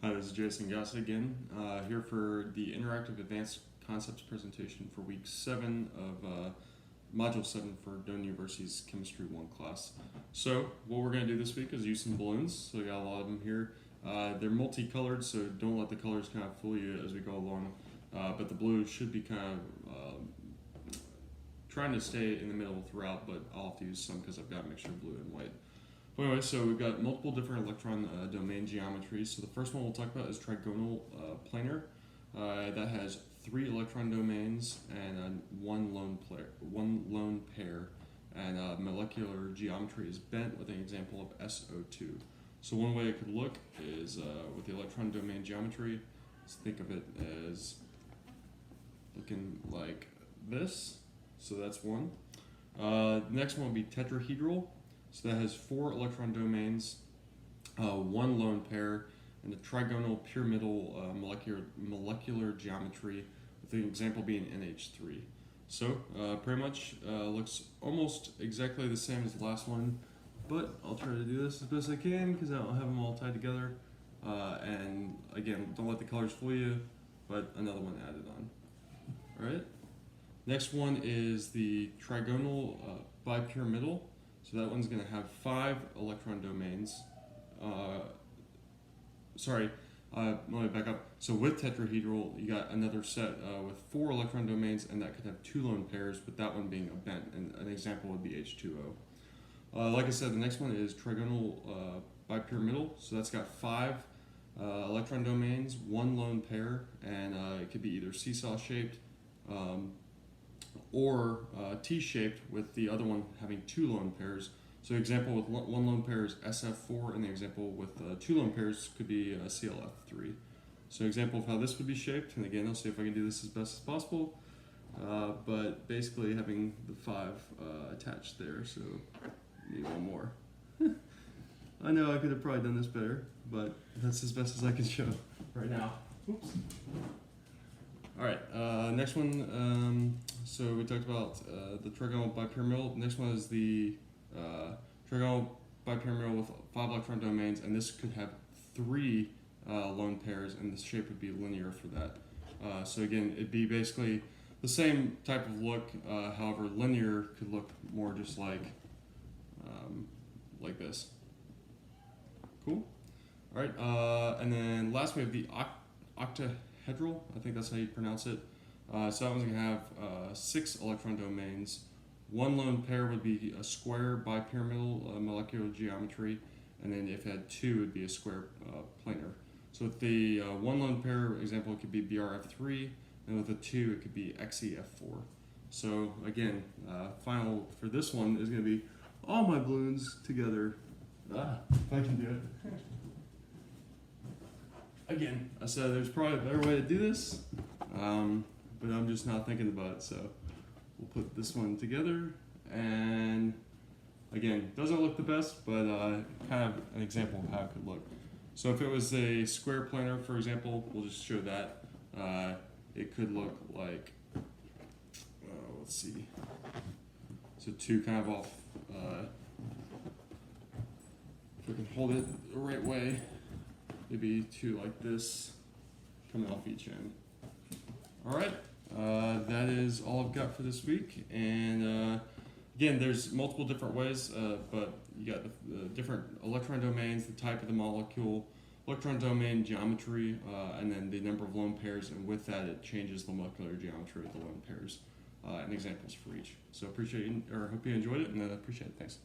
Hi, this is Jason Goss again, here for the Interactive Advanced Concepts presentation for week 7 of Module 7 for Doane University's Chemistry 1 class. So, what we're going to do this week is use some balloons. So, we got a lot of them here. They're multicolored, so don't let the colors kind of fool you as we go along. But the blue should be kind of trying to stay in the middle throughout, but I'll have to use some because I've got a mixture of blue and white. But anyway, so we've got multiple different electron domain geometries. So the first one we'll talk about is trigonal planar. That has 3 electron domains and one lone pair. And molecular geometry is bent with an example of SO2. So one way it could look is with the electron domain geometry, let's think of it as looking like this. So that's one. The next one will be tetrahedral. So that has 4 electron domains, 1 lone pair, and a trigonal pyramidal molecular geometry, with the example being NH3. So pretty much looks almost exactly the same as the last one, but I'll try to do this as best I can because I don't have them all tied together. And again, don't let the colors fool you, but another one added on. All right. Next one is the trigonal bipyramidal. So that one's going to have 5 electron domains. Let me back up. So with tetrahedral, you got another set with 4 electron domains, and that could have 2 lone pairs, with that one being a bent. And an example would be H2O. Like I said, the next one is trigonal bipyramidal. So that's got 5 electron domains, 1 lone pair, and it could be either seesaw shaped or T-shaped, with the other one having 2 lone pairs. So example with 1 lone pair is SF4, and the example with 2 lone pairs could be CLF3. So example of how this would be shaped, and again I'll see if I can do this as best as possible, but basically having the 5 attached there, so need one more. I know I could have probably done this better, but that's as best as I can show right now. Oops. Alright, next one, so we talked about the trigonal bipyramidal. Next one is the trigonal bipyramidal with 5 electron domains, and this could have 3 lone pairs, and the shape would be linear for that. So again, it'd be basically the same type of look, however linear could look more just like this. Cool? Alright, and then last we have the octahedral, I think that's how you pronounce it. So that one's going to have 6 electron domains. 1 lone pair would be a square bipyramidal molecular geometry, and then if it had 2, it would be a square planar. So with the 1 lone pair example, it could be BRF3, and with the 2, it could be XEF4. So again, final for this one is going to be all my balloons together. If I can do it. Again, I said there's probably a better way to do this, but I'm just not thinking about it, so we'll put this one together, and again, doesn't look the best, but kind of an example of how it could look. So if it was a square planar, for example, we'll just show that. It could look like, let's see, so 2 kind of off, if we can hold it the right way, maybe 2 like this, coming off each end. All right, that is all I've got for this week. And again, there's multiple different ways, but you got the different electron domains, the type of the molecule, electron domain geometry, and then the number of lone pairs. And with that, it changes the molecular geometry of the lone pairs, and examples for each. So appreciate, or hope you enjoyed it, and appreciate it. Thanks.